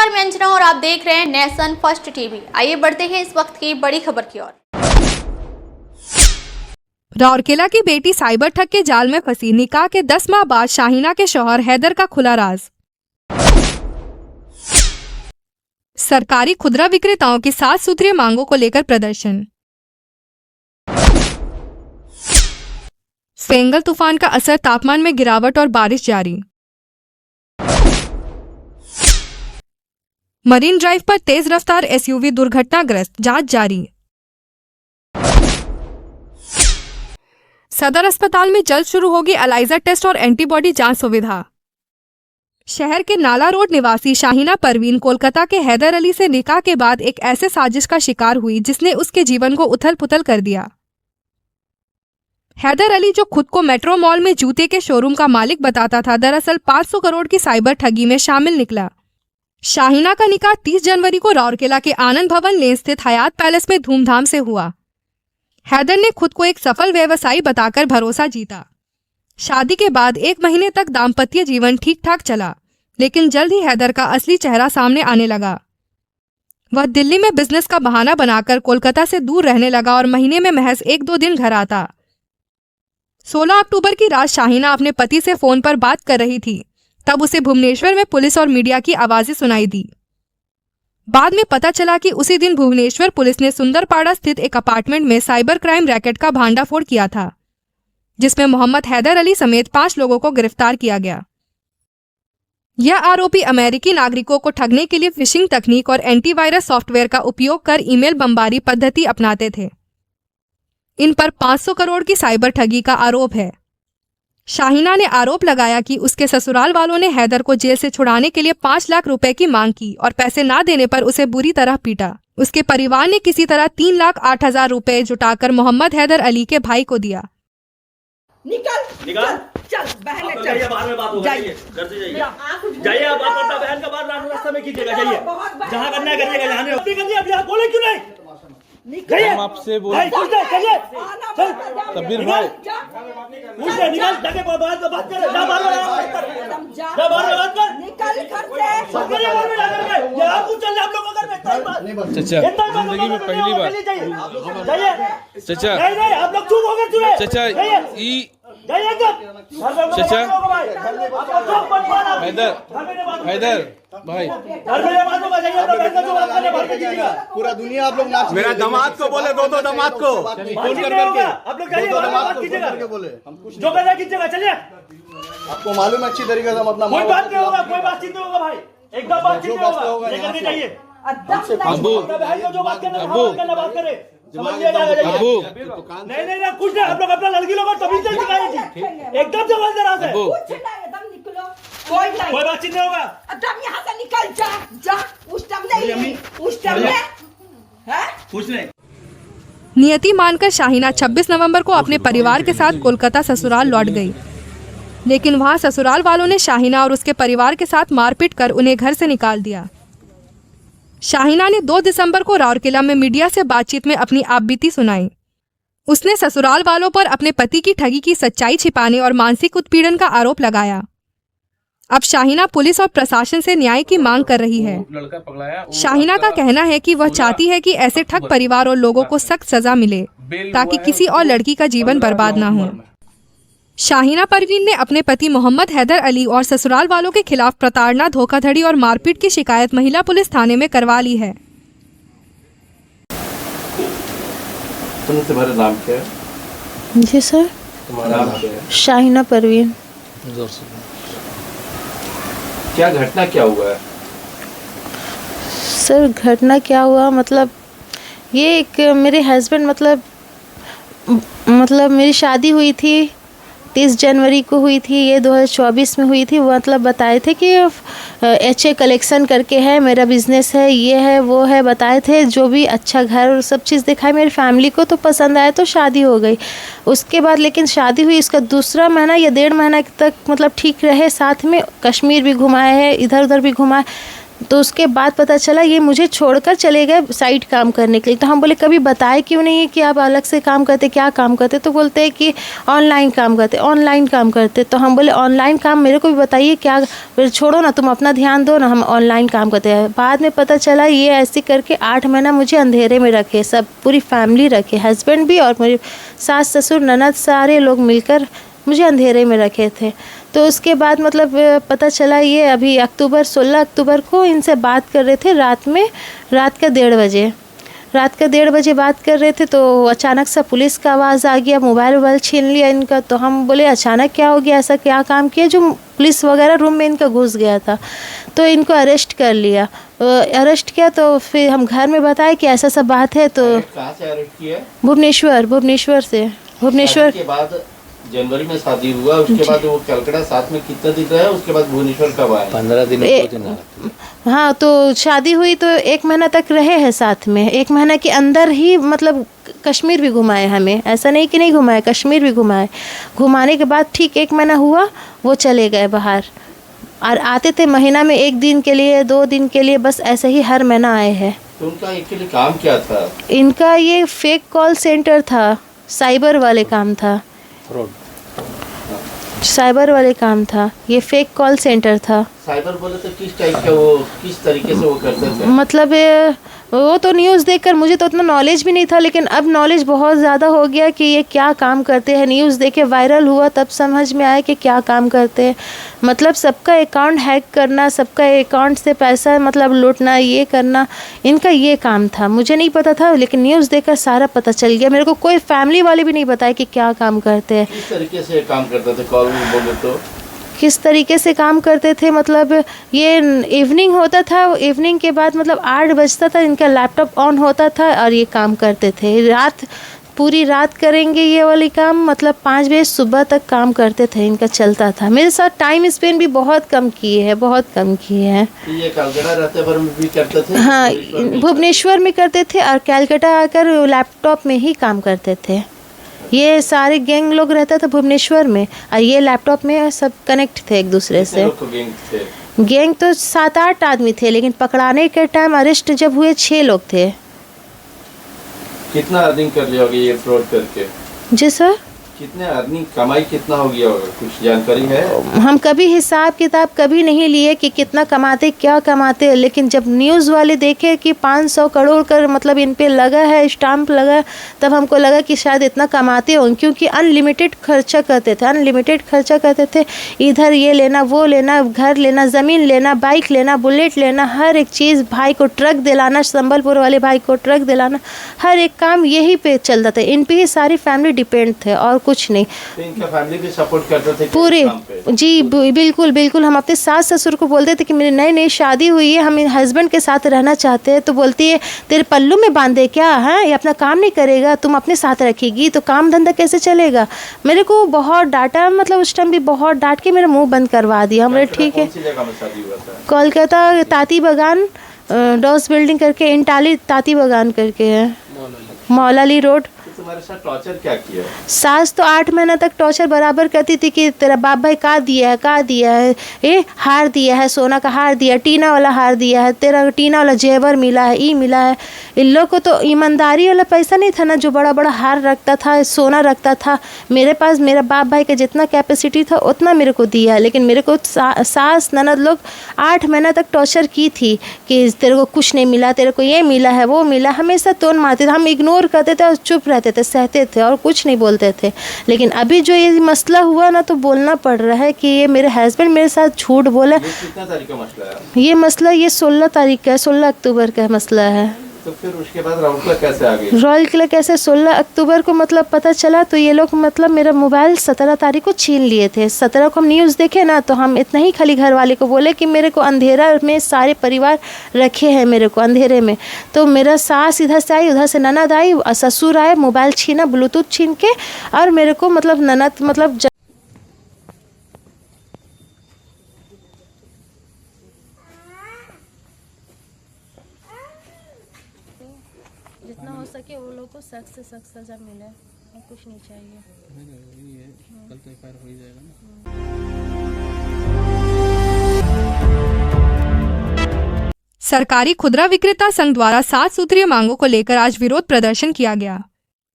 नमस्कार, मैं अंजना और आप देख रहे हैं नेशन फर्स्ट टीवी। आइए बढ़ते हैं इस वक्त की बड़ी खबर की ओर। राउरकेला की बेटी साइबर ठग के जाल में फंसी, निकाह के 10 माह बाद शाहीना के शौहर हैदर का खुला राज। सरकारी खुदरा विक्रेताओं की 7 सूत्रीय मांगों को लेकर प्रदर्शन। फेंगल तूफान का असर, तापमान में गिरावट और बारिश जारी। मरीन ड्राइव पर तेज रफ्तार एसयूवी दुर्घटनाग्रस्त, जांच जारी। सदर अस्पताल में जल्द शुरू होगी एलाइजा टेस्ट और एंटीबॉडी जांच सुविधा। शहर के नाला रोड निवासी शाहीना परवीन कोलकाता के हैदर अली से निकाह के बाद एक ऐसे साजिश का शिकार हुई जिसने उसके जीवन को उथल पुथल कर दिया। हैदर अली, जो खुद को मेट्रो मॉल में जूते के शोरूम का मालिक बताता था, दरअसल 500 करोड़ की साइबर ठगी में शामिल निकला। शाहीना का निकाह 30 जनवरी को राउरकेला के आनंद भवन लेन स्थित हयात पैलेस में धूमधाम से हुआ। हैदर ने खुद को एक सफल व्यवसायी बताकर भरोसा जीता। शादी के बाद 1 महीने तक दाम्पत्य जीवन ठीक ठाक चला, लेकिन जल्द ही हैदर का असली चेहरा सामने आने लगा। वह दिल्ली में बिजनेस का बहाना बनाकर कोलकाता से दूर रहने लगा और महीने में महज 1-2 दिन घर आता। 16 अक्टूबर की रात शाहीना अपने पति से फोन पर बात कर रही थी, तब उसे भुवनेश्वर में पुलिस और मीडिया की आवाजें सुनाई दी। बाद में पता चला कि उसी दिन भुवनेश्वर पुलिस ने सुंदरपाड़ा स्थित एक अपार्टमेंट में साइबर क्राइम रैकेट का भांडाफोड़ किया था, जिसमें मोहम्मद हैदर अली समेत 5 लोगों को गिरफ्तार किया गया। यह आरोपी अमेरिकी नागरिकों को ठगने के लिए फिशिंग तकनीक और एंटीवायरस सॉफ्टवेयर का उपयोग कर ईमेल बमबारी पद्धति अपनाते थे। इन पर 500 करोड़ की साइबर ठगी का आरोप है। शाहीना ने आरोप लगाया कि उसके ससुराल वालों ने हैदर को जेल से छुड़ाने के लिए 5 लाख रुपए की मांग की और पैसे ना देने पर उसे बुरी तरह पीटा। उसके परिवार ने किसी तरह 3,08,000 रुपए जुटाकर मोहम्मद हैदर अली के भाई को दिया। निकल चल बहन ने चल बाहर में बात होगी, जाइए घर से जाइए आप अपना बहन का बात रास्ते में कीजिएगा, जाइए जहां करना है करिएगा, जहां नहीं अब यहाँ बोले क्यों नहीं? हम आपसे बोल तब्बीर भाई निकल जाके बात कर, जा बाहर बात कर, निकल आप लोगों का चचा जिंदगी में पहली बार चचा नहीं आप लोग चुप हो गए चचा चचा हैदर भाई पूरा दुनिया आप लोग नाच, मेरा दामाद को बोले, दो दामाद को फोन करके आप लोग जाइए बात कीजिएगा, बोले जो करना कीजिएगा, चलिए। आपको मालूम है अच्छी तरीके से हम अपना कोई बात नहीं होगा, कोई बातचीत नहीं होगा भाई, एकदम बातचीत नहीं होगा, लेकर के जाइए। अब्बू जो बात करना बात करे, समझ लिया जाएगा। अब्बू नहीं कुछ नहीं, आप लोग अपना लड़की लोग तभी से सिखाएगी, एकदम जबरदस्त है, कोई बातचीत नहीं होगा। यहाँ से निकल जा उस टाइम में कुछ नहीं। नियति मानकर शाहीना 26 नवंबर को अपने परिवार के साथ कोलकाता ससुराल लौट गई, लेकिन वहां ससुराल वालों ने शाहीना और उसके परिवार के साथ मारपीट कर उन्हें घर से निकाल दिया। शाहीना ने 2 दिसंबर को राउरकेला में मीडिया से बातचीत में अपनी आपबीती सुनाई। उसने ससुराल वालों पर अपने पति की ठगी की सच्चाई छिपाने और मानसिक उत्पीड़न का आरोप लगाया। अब शाहीना पुलिस और प्रशासन से न्याय की मांग कर रही है। शाहीना का कहना है कि वह चाहती है कि ऐसे ठग परिवार और लोगों को सख्त सजा मिले, ताकि किसी और लड़की का जीवन बर्बाद ना हो। शाहीना परवीन ने अपने पति मोहम्मद हैदर अली और ससुराल वालों के खिलाफ प्रताड़ना, धोखाधड़ी और मारपीट की शिकायत महिला पुलिस थाने में करवा ली है। तुम्हारा नाम क्या है? जी सर, तुम्हारा नाम क्या है? शाहीना परवीन। क्या घटना क्या हुआ है? सर घटना क्या हुआ, मतलब ये एक मेरे हस्बैंड मतलब मेरी शादी हुई थी 30 जनवरी को हुई थी, ये 2024 में हुई थी। वो मतलब बताए थे कि HA कलेक्शन करके है, मेरा बिज़नेस है, ये है वो है, बताए थे। जो भी अच्छा घर और सब चीज़ दिखाई, मेरी फैमिली को तो पसंद आया, तो शादी हो गई। उसके बाद लेकिन शादी हुई, इसका दूसरा महीना या 1.5 महीना तक मतलब ठीक रहे, साथ में कश्मीर भी घुमाए हैं, इधर उधर भी घुमाए। तो उसके बाद पता चला ये मुझे छोड़कर चले गए साइट काम करने के लिए। तो हम बोले कभी बताए क्यों नहीं है कि आप अलग से काम करते, क्या काम करते? तो बोलते हैं कि ऑनलाइन काम करते, ऑनलाइन काम करते। तो हम बोले ऑनलाइन काम मेरे को भी बताइए क्या? बोले छोड़ो ना, तुम अपना ध्यान दो ना, हम ऑनलाइन काम करते हैं। बाद में पता चला ये ऐसे करके 8 महीना मुझे अंधेरे में रखे, सब पूरी फैमिली रखे, हस्बैंड भी और मेरे सास ससुर ननद सारे लोग मिलकर मुझे अंधेरे में रखे थे। तो उसके बाद मतलब पता चला ये अभी 16 अक्टूबर को इनसे बात कर रहे थे रात में, रात का 1:30 बजे बात कर रहे थे। तो अचानक सा पुलिस का आवाज़ आ गया, मोबाइल छीन लिया इनका। तो हम बोले अचानक क्या हो गया, ऐसा क्या काम किया जो पुलिस वगैरह रूम में इनका घुस गया था? तो इनको अरेस्ट कर लिया। अरेस्ट किया तो फिर हम घर में बताए कि ऐसा सब बात है। तो कहाँ से अरेस्ट किया? भुवनेश्वर से। भुवनेश्वर के बाद जनवरी में शादी हुआ, उसके बाद वो कलकत्ता साथ में कितना दिन रहा, उसके बाद भुवनेश्वर कब आए? 15 दिन। हाँ, तो शादी हुई तो 1 महीना तक रहे हैं साथ में। 1 महीना के अंदर ही मतलब कश्मीर भी घुमाए हमें, ऐसा नहीं कि नहीं घुमाए, कश्मीर भी घुमाए। घुमाने के बाद ठीक 1 महीना हुआ वो चले गए बाहर। और आते थे महीना में 1 दिन के लिए, 2 दिन के लिए, बस ऐसे ही हर महीना आए हैं। तो उनका एक्चुअली काम क्या था? इनका ये फेक कॉल सेंटर था, साइबर वाले काम था, साइबर वाले काम था, ये फेक कॉल सेंटर था। साइबर बोले तो किस टाइप का, वो किस तरीके से वो करते थे? मतलब वो तो न्यूज़ देखकर मुझे तो उतना नॉलेज भी नहीं था, लेकिन अब नॉलेज बहुत ज़्यादा हो गया कि ये क्या काम करते हैं। न्यूज़ देखे वायरल हुआ तब समझ में आया कि क्या काम करते हैं। मतलब सबका अकाउंट हैक करना, सबका अकाउंट से पैसा मतलब लूटना, ये करना, इनका ये काम था। मुझे नहीं पता था, लेकिन न्यूज़ देखकर सारा पता चल गया। मेरे को कोई फैमिली वाले भी नहीं बताए कि क्या काम करते हैं। किस तरीके से काम करते थे? कॉल बोले तो किस तरीके से काम करते थे मतलब ये इवनिंग होता था, इवनिंग के बाद मतलब 8 बजता था, इनका लैपटॉप ऑन होता था और ये काम करते थे। रात पूरी रात करेंगे ये वाली काम, मतलब 5 बजे सुबह तक काम करते थे, इनका चलता था। मेरे साथ टाइम स्पेंड भी बहुत कम किए हैं, बहुत कम किए हैं। ये कलकत्ता रहते पर भी करते थे? हाँ, भुवनेश्वर में करते थे और कलकत्ता आकर लैपटॉप में ही काम करते थे। ये सारे गैंग लोग रहता था भुवनेश्वर में और ये लैपटॉप में सब कनेक्ट थे एक दूसरे से। गैंग तो 7-8 आदमी थे, लेकिन पकड़ाने के टाइम अरेस्ट जब हुए 6 लोग थे। कितना अर्निंग कर लिया होगा ये फ्रॉड करके? जी सर, कितने अर्निंग कमाई कितना हो गया होगा, कुछ जानकारी है? हम कभी हिसाब किताब कभी नहीं लिए कि कितना कमाते, क्या कमाते, लेकिन जब न्यूज़ वाले देखे कि 500 करोड़ का मतलब इन पे लगा है, स्टाम्प लगा, तब हमको लगा कि शायद इतना कमाते होंगे, क्योंकि अनलिमिटेड खर्चा करते थे, अनलिमिटेड खर्चा करते थे। इधर ये लेना, वो लेना, घर लेना, ज़मीन लेना, बाइक लेना, बुलेट लेना, हर एक चीज़, भाई को ट्रक दिलाना, संबलपुर वाले भाई को ट्रक दिलाना, हर एक काम यही पे चलता था। इन पे ही सारी फैमिली डिपेंड थे और कुछ नहीं। तो इनका फैमिली भी सपोर्ट करते थे पूरे? जी बिल्कुल बिल्कुल। हम अपने सास ससुर को बोलते थे कि मेरी नई नई शादी हुई है, हम हस्बैंड के साथ रहना चाहते हैं। तो बोलती है तेरे पल्लू में बांधे क्या है, ये अपना काम नहीं करेगा, तुम अपने साथ रखेगी तो काम धंधा कैसे चलेगा। मेरे को बहुत डांटा, मतलब उस टाइम भी बहुत डांट के मेरा मुंह बंद करवा दिया। हमने ठीक है, कोलकाता ताती बगान, डॉस बिल्डिंग करके, इंटाली ताती बगान करके है, मौलाली रोड। तुम्हारे साथ टॉर्चर क्या किया? सास तो 8 महीना तक टॉर्चर बराबर करती थी कि तेरा बाप भाई का दिया है, ये हार दिया है, सोना का हार दिया, टीना वाला हार दिया है, तेरा टीना वाला जेवर मिला है, ई मिला है। इन लोग को तो ईमानदारी वाला पैसा नहीं था ना, जो बड़ा बड़ा हार रखता था, सोना रखता था। मेरे पास मेरा बाप भाई का जितना कैपेसिटी था उतना मेरे को दिया, लेकिन मेरे को सास ननद लोग 8 महीना तक टॉर्चर की थी कि तेरे को कुछ नहीं मिला, तेरे को ये मिला है, वो मिला, हमेशा तोन मारते थे। हम इग्नोर करते थे और चुप रहते थे, सहते थे और कुछ नहीं बोलते थे। लेकिन अभी जो ये मसला हुआ ना, तो बोलना पड़ रहा है कि ये मेरे हस्बैंड मेरे साथ झूठ बोला। कितना तारीख का मसला है ये मसला? ये 16 तारीख का है, 16 अक्टूबर का मसला है। तो फिर उसके बाद राउरकेला कैसे आ गई? राउरकेला कैसे 16 अक्टूबर को मतलब पता चला, तो ये लोग मतलब मेरा मोबाइल 17 तारीख को छीन लिए थे। 17 को हम न्यूज़ देखे ना, तो हम इतना ही खाली घर वाले को बोले कि मेरे को अंधेरा में सारे परिवार रखे हैं, मेरे को अंधेरे में। तो मेरा सास इधर से आई, उधर से ननद आई, ससुर आए, मोबाइल छीना, ब्लूटूथ छीन के, और मेरे को मतलब ननद मतलब जितना हो सके वो लोग को सख्त से सख्त सजा मिले, और कुछ नहीं चाहिए। कल तो एफआईआर हो ही जाएगा ना। सरकारी खुदरा विक्रेता संघ द्वारा 7 सूत्रीय मांगों को लेकर आज विरोध प्रदर्शन किया गया।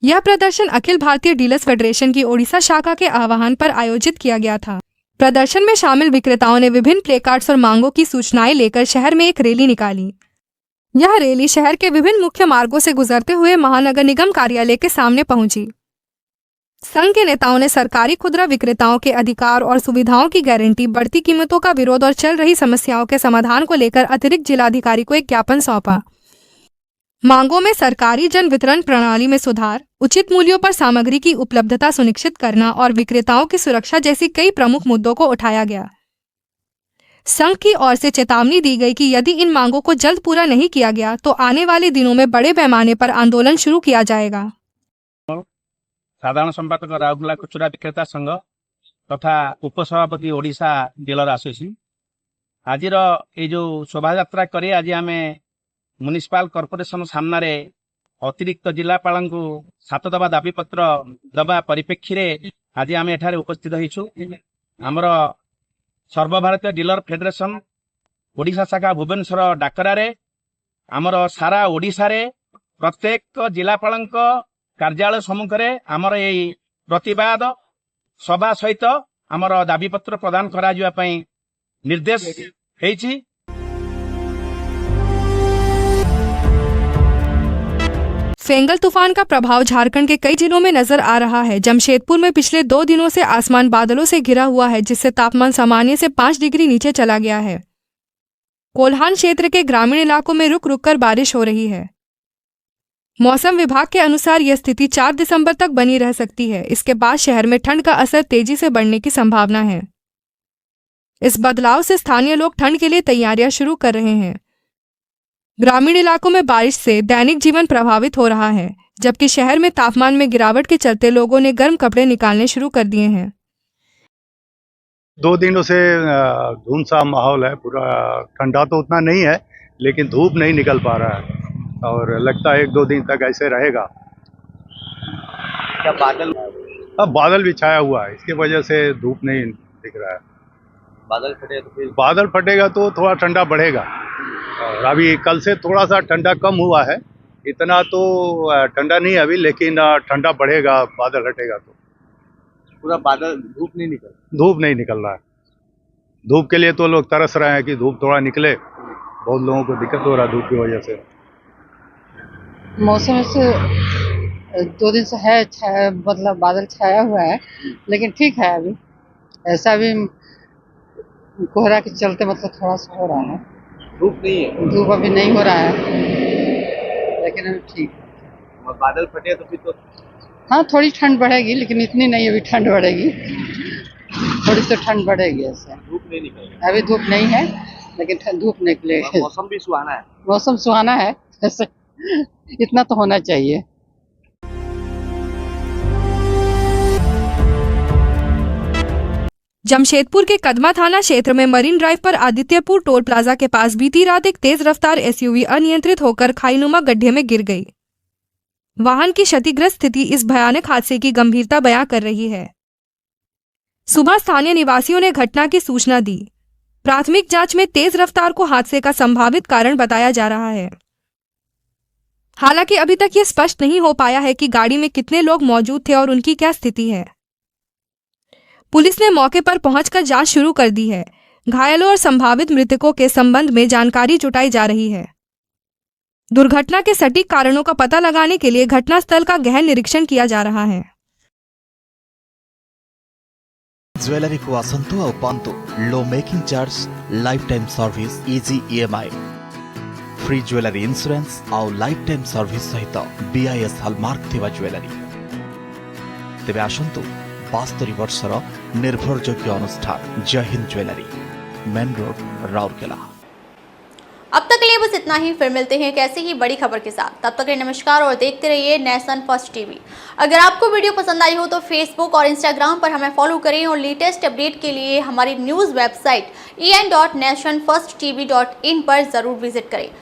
यह प्रदर्शन अखिल भारतीय डीलर्स फेडरेशन की ओडिशा शाखा के आह्वान पर आयोजित किया गया था। प्रदर्शन में शामिल विक्रेताओं ने विभिन्न प्लेकार्ड्स और मांगों की सूचनाएं लेकर शहर में एक रैली निकाली। यह रैली शहर के विभिन्न मुख्य मार्गों से गुजरते हुए महानगर निगम कार्यालय के सामने पहुंची। संघ के नेताओं ने सरकारी खुदरा विक्रेताओं के अधिकार और सुविधाओं की गारंटी, बढ़ती कीमतों का विरोध और चल रही समस्याओं के समाधान को लेकर अतिरिक्त जिलाधिकारी को एक ज्ञापन सौंपा। मांगों में सरकारी जन वितरण प्रणाली में सुधार, उचित मूल्यों पर सामग्री की उपलब्धता सुनिश्चित करना और विक्रेताओं की सुरक्षा जैसी कई प्रमुख मुद्दों को उठाया गया। संघ की ओर से चेतावनी दी गई कि यदि इन मांगों को जल्द पूरा नहीं किया गया तो आने वाले दिनों में बड़े पैमाने पर आंदोलन शुरू किया जाएगा। साधारण संपादक राउरकेला खुचरा विक्रेता संघ तथा उपसभापति ओडिशा डीलर एसोसिएशन आज ये जो शोभा यात्रा करे आज आम म्युनिसिपल कॉर्पोरेशन सामने अतिरिक्त जिलापाल को 7 दबा दाबी पत्र दबा परिप्रेक्षी आज आम एठारे उपस्थित होइछु। आमर सर्वभारतीय डीलर फेडरेशन ओडिशा शाखा भुवनेश्वर डाकरारे आमर सारा ओडिशा रे प्रत्येक जिलापाल कार्यालय सम्मुख में आमर यही प्रतिवाद सभा सहित आमर दाबी पत्र प्रदान करा निर्देश है। फेंगल तूफान का प्रभाव झारखंड के कई जिलों में नजर आ रहा है। जमशेदपुर में पिछले 2 दिनों से आसमान बादलों से घिरा हुआ है, जिससे तापमान सामान्य से 5 डिग्री नीचे चला गया है। कोल्हान क्षेत्र के ग्रामीण इलाकों में रुक रुक कर बारिश हो रही है। मौसम विभाग के अनुसार यह स्थिति 4 दिसंबर तक बनी रह सकती है। इसके बाद शहर में ठंड का असर तेजी से बढ़ने की संभावना है। इस बदलाव से स्थानीय लोग ठंड के लिए तैयारियां शुरू कर रहे हैं। ग्रामीण इलाकों में बारिश से दैनिक जीवन प्रभावित हो रहा है, जबकि शहर में तापमान में गिरावट के चलते लोगों ने गर्म कपड़े निकालने शुरू कर दिए हैं। 2 दिनों से धुंध सा माहौल है, पूरा ठंडा तो उतना नहीं है लेकिन धूप नहीं निकल पा रहा है और लगता है 1-2 दिन तक ऐसे रहेगा। क्या बादल? अब बादल भी छाया हुआ है, इसकी वजह से धूप नहीं दिख रहा है। बादल फटेगा तो थोड़ा ठंडा बढ़ेगा और अभी कल से थोड़ा सा ठंडा कम हुआ है, इतना तो ठंडा नहीं अभी, लेकिन ठंडा बढ़ेगा बादल हटेगा तो। पूरा बादल धूप नहीं निकल रहा है। धूप के लिए तो लोग तरस रहे हैं कि धूप थोड़ा निकले, बहुत लोगों को दिक्कत हो रहा है धूप की वजह से। मौसम से 2 दिन से है मतलब बादल छाया हुआ है, लेकिन ठीक है। अभी ऐसा भी कोहरा के चलते मतलब थोड़ा सा हो रहा है। धूप नहीं है, धूप अभी नहीं हो रहा है, लेकिन अभी ठीक है। बादल फटे तो फिर तो हाँ थोड़ी ठंड बढ़ेगी, लेकिन इतनी नहीं। अभी ठंड बढ़ेगी, थोड़ी तो ठंड बढ़ेगी। ऐसे धूप नहीं निकलेगी। अभी धूप नहीं है, लेकिन धूप निकलेगी। मौसम भी सुहाना है। मौसम सुहाना है, ऐसे इतना तो होना चाहिए। जमशेदपुर के कदमा थाना क्षेत्र में मरीन ड्राइव पर आदित्यपुर टोल प्लाजा के पास बीती रात एक तेज रफ्तार एसयूवी अनियंत्रित होकर खाईनुमा गड्ढे में गिर गई। वाहन की क्षतिग्रस्त स्थिति इस भयानक हादसे की गंभीरता बयां कर रही है। सुबह स्थानीय निवासियों ने घटना की सूचना दी। प्राथमिक जांच में तेज रफ्तार को हादसे का संभावित कारण बताया जा रहा है। हालांकि अभी तक यह स्पष्ट नहीं हो पाया है कि गाड़ी में कितने लोग मौजूद थे और उनकी क्या स्थिति है। पुलिस ने मौके पर पहुंचकर जांच शुरू कर दी है। घायलों और संभावित मृतकों के संबंध में जानकारी जुटाई जा रही है। दुर्घटना के सटीक कारणों का पता लगाने के लिए घटनास्थल का गहन निरीक्षण किया जा रहा है। ज्वेलरी को आसंतु और पांतु low making charge, lifetime service, easy EMI, free jewellery insurance और लाइफ टाइम सर्विस सहित बीआईएस हॉलमार्क थिबा ज्वेलरी। तेबे आसंतु 72 वर्षर निर्भरयोग्य अनुष्ठान Jai Hind jewellery, main road, Rourkela. अब तक के लिए बस इतना ही। फिर मिलते हैं कैसे ही बड़ी खबर के साथ। तब तक के लिए नमस्कार और देखते रहिए नेशन फर्स्ट टीवी। अगर आपको वीडियो पसंद आई हो तो फेसबुक और इंस्टाग्राम पर हमें फॉलो करें और लेटेस्ट अपडेट के लिए हमारी न्यूज़ वेबसाइट en.nationfirsttv.in पर जरूर विजिट करें।